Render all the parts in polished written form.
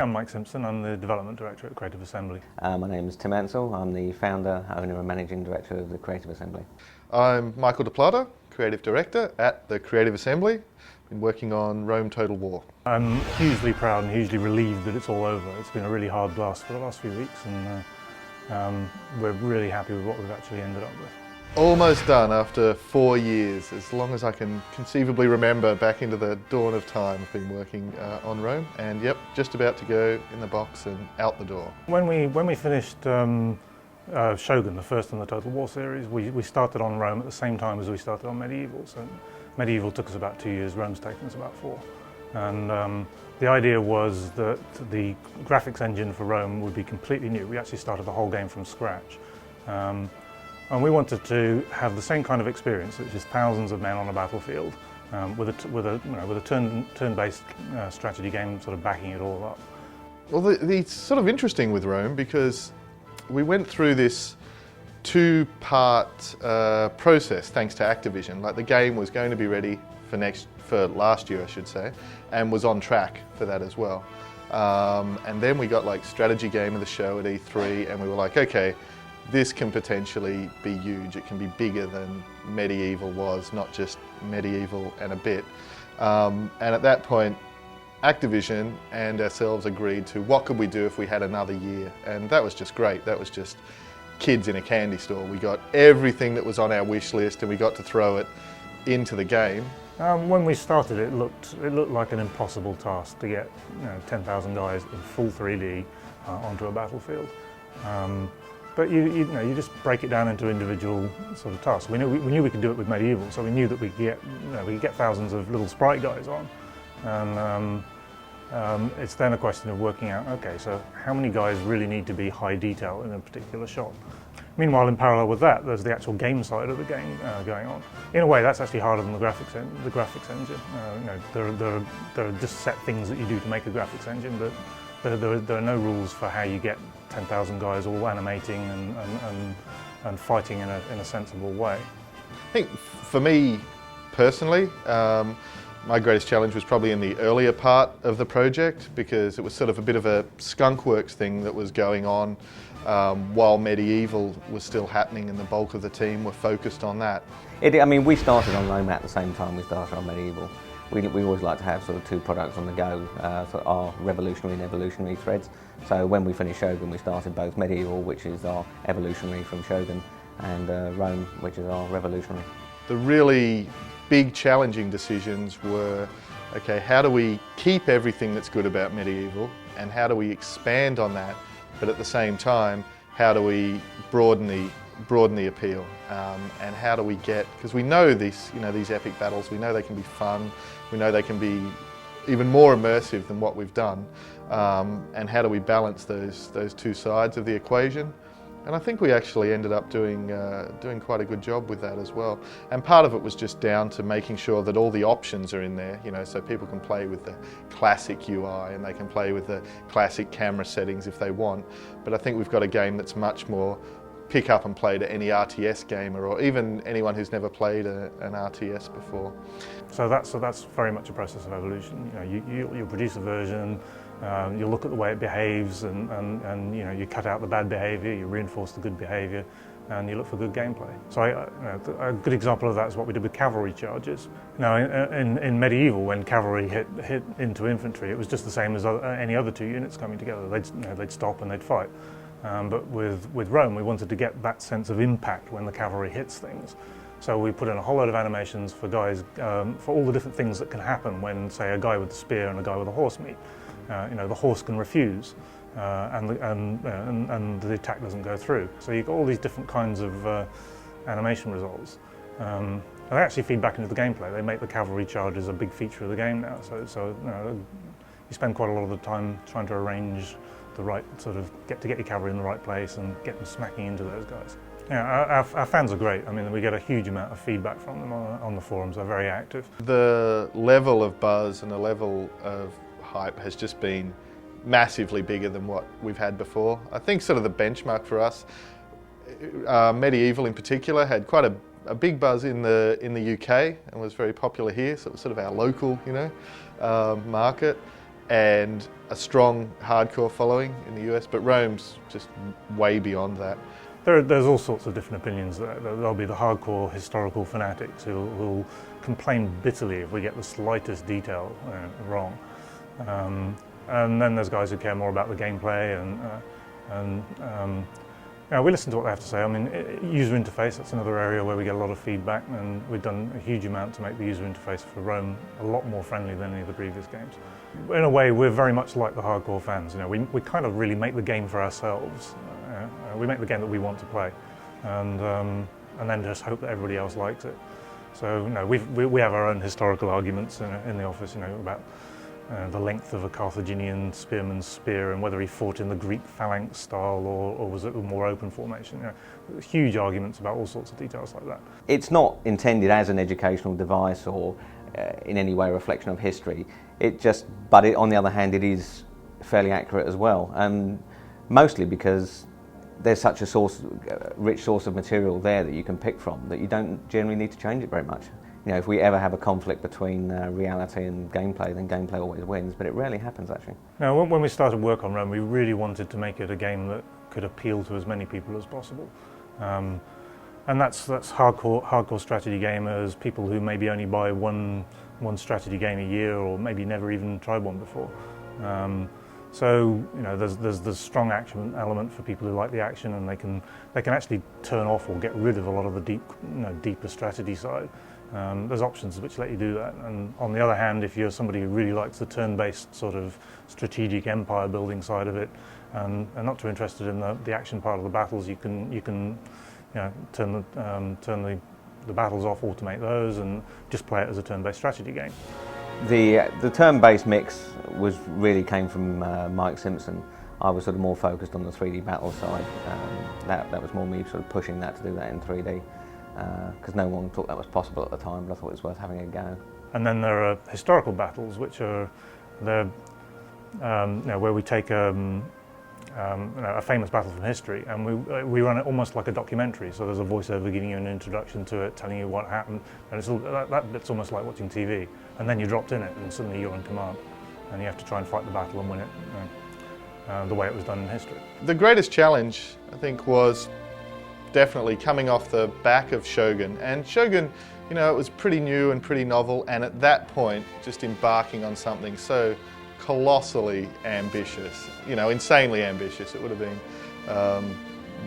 I'm Mike Simpson. I'm the Development Director at Creative Assembly. My name is Tim Ansell. I'm the founder, owner and managing director of the Creative Assembly. I'm Michael De Plata, Creative Director at the Creative Assembly. Been working on Rome Total War. I'm hugely proud and hugely relieved that it's all over. It's been a really hard blast for the last few weeks, and we're really happy with what we've actually ended up with. Almost done after 4 years, as long as I can conceivably remember back into the dawn of time. I've been working on Rome, and yep, just about to go in the box and out the door. When we finished Shogun, the first in the Total War series, we started on Rome at the same time as we started on Medieval. So Medieval took us about 2 years, Rome's taken us about 4. And the idea was that the graphics engine for Rome would be completely new. We actually started the whole game from scratch. And we wanted to have the same kind of experience, which is thousands of men on a battlefield, with a turn-based strategy game sort of backing it all up. Well, it's sort of interesting with Rome because we went through this two-part process thanks to Activision. Like, the game was going to be ready for last year, I should say, and was on track for that as well. And then we got like strategy game of the show at E3, and we were like, okay, this can potentially be huge. It can be bigger than Medieval was, not just Medieval and a bit. And at that point, Activision and ourselves agreed to what could we do if we had another year. And that was just great. That was just kids in a candy store. We got everything that was on our wish list and we got to throw it into the game. When we started, it looked like an impossible task to get 10,000 guys in full 3D onto a battlefield. But you just break it down into individual sort of tasks. We knew we could do it with Medieval, so we knew that we could get thousands of little sprite guys on, and it's then a question of working out, okay, so how many guys really need to be high detail in a particular shot. Meanwhile, in parallel with that, there's the actual game side of the game going on. In a way, that's actually harder than the graphics engine. There are just set things that you do to make a graphics engine, but there are no rules for how you get 10,000 guys all animating and fighting in a sensible way. I think for me personally, my greatest challenge was probably in the earlier part of the project, because it was sort of a bit of a skunkworks thing that was going on while Medieval was still happening, and the bulk of the team were focused on that. We started on Rome at the same time we started on Medieval. We always like to have sort of two products on the go, for our revolutionary and evolutionary threads. So when we finished Shogun, we started both Medieval, which is our evolutionary from Shogun, and Rome, which is our revolutionary. The really big challenging decisions were, okay, how do we keep everything that's good about Medieval, and how do we expand on that, but at the same time, how do we broaden the appeal, and how do we get, because we know these epic battles, we know they can be fun, we know they can be even more immersive than what we've done, and how do we balance those two sides of the equation? And I think we actually ended up doing quite a good job with that as well. And part of it was just down to making sure that all the options are in there, so people can play with the classic UI and they can play with the classic camera settings if they want. But I think we've got a game that's much more pick up and play to any RTS gamer, or even anyone who's never played an RTS before. So that's very much a process of evolution. You produce a version, you look at the way it behaves, and you cut out the bad behaviour, you reinforce the good behaviour, and you look for good gameplay. So a good example of that is what we did with cavalry charges. Now, in Medieval, when cavalry hit into infantry, it was just the same as any other two units coming together. They'd stop and they'd fight. But with Rome, we wanted to get that sense of impact when the cavalry hits things. So we put in a whole load of animations for guys, for all the different things that can happen when, say, a guy with a spear and a guy with a horse meet. The horse can refuse, and the attack doesn't go through. So you've got all these different kinds of animation results. And they actually feed back into the gameplay. They make the cavalry charges a big feature of the game now. So you spend quite a lot of the time trying to arrange the right sort of get your cavalry in the right place and get them smacking into those guys. Our fans are great. We get a huge amount of feedback from them on the forums. They're very active. The level of buzz and the level of hype has just been massively bigger than what we've had before. I think sort of the benchmark for us, Medieval in particular, had quite a big buzz in the UK and was very popular here. So it was sort of our local, market. and a strong hardcore following in the US, but Rome's just way beyond that. There's all sorts of different opinions. There'll be the hardcore historical fanatics who'll complain bitterly if we get the slightest detail wrong. And then there's guys who care more about the gameplay and we listen to what they have to say. I mean, user interface, that's another area where we get a lot of feedback, and we've done a huge amount to make the user interface for Rome a lot more friendly than any of the previous games. In a way, we're very much like the hardcore fans. We kind of really make the game for ourselves. We make the game that we want to play, and then just hope that everybody else likes it. So we have our own historical arguments in the office, about the length of a Carthaginian spearman's spear and whether he fought in the Greek phalanx style or was it a more open formation. Huge arguments about all sorts of details like that. It's not intended as an educational device or in any way a reflection of history. But on the other hand, it is fairly accurate as well, and mostly because there's such a rich source of material there that you can pick from that you don't generally need to change it very much. If we ever have a conflict between reality and gameplay, then gameplay always wins, but it rarely happens actually. Now, when we started work on Rome, we really wanted to make it a game that could appeal to as many people as possible. And that's hardcore strategy gamers, people who maybe only buy one strategy game a year or maybe never even tried one before. So there's the strong action element for people who like the action, and they can actually turn off or get rid of a lot of the deeper strategy side. There's options which let you do that. And on the other hand, if you're somebody who really likes the turn-based sort of strategic empire building side of it, and not too interested in the action part of the battles, you can turn the battles off, automate those, and just play it as a turn-based strategy game. The turn-based mix really came from Mike Simpson. I was sort of more focused on the 3D battle side. That was more me sort of pushing that to do that in 3D, because no one thought that was possible at the time, but I thought it was worth having a go. And then there are historical battles, which are where we take a famous battle from history, and we run it almost like a documentary. So there's a voiceover giving you an introduction to it, telling you what happened, and that bit's almost like watching TV. And then you're dropped in it, and suddenly you're in command, and you have to try and fight the battle and win it the way it was done in history. The greatest challenge, I think, was definitely coming off the back of Shogun. And Shogun, it was pretty new and pretty novel, and at that point, just embarking on something so colossally ambitious, insanely ambitious. It would have been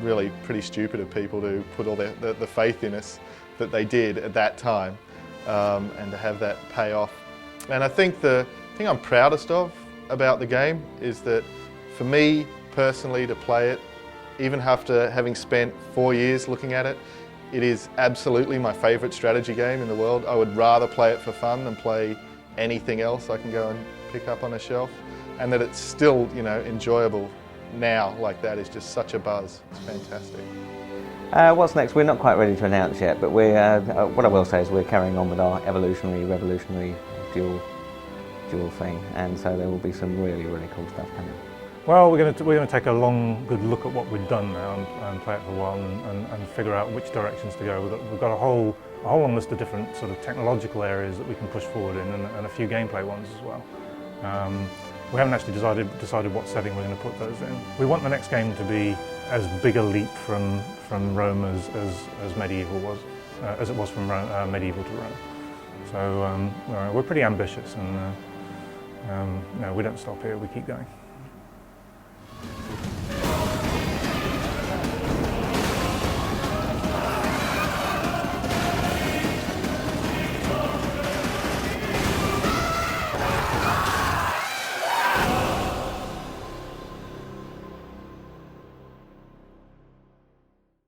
really pretty stupid of people to put all the faith in us that they did at that time, and to have that pay off. And I think the thing I'm proudest of about the game is that for me personally to play it, even after having spent 4 years looking at it, it is absolutely my favourite strategy game in the world. I would rather play it for fun than play anything else I can go and pick up on a shelf. And that it's still, enjoyable now like that is just such a buzz. It's fantastic. What's next? We're not quite ready to announce yet, but what I will say is we're carrying on with our revolutionary dual thing, and so there will be some really, really cool stuff coming. Well, we're going to take a good look at what we've done now and play it for a while and figure out which directions to go. We've got a whole long list of different sort of technological areas that we can push forward in, and a few gameplay ones as well. We haven't actually decided what setting we're going to put those in. We want the next game to be as big a leap from Rome as Medieval was, as it was from Medieval to Rome. So we're pretty ambitious, and we don't stop here. We keep going.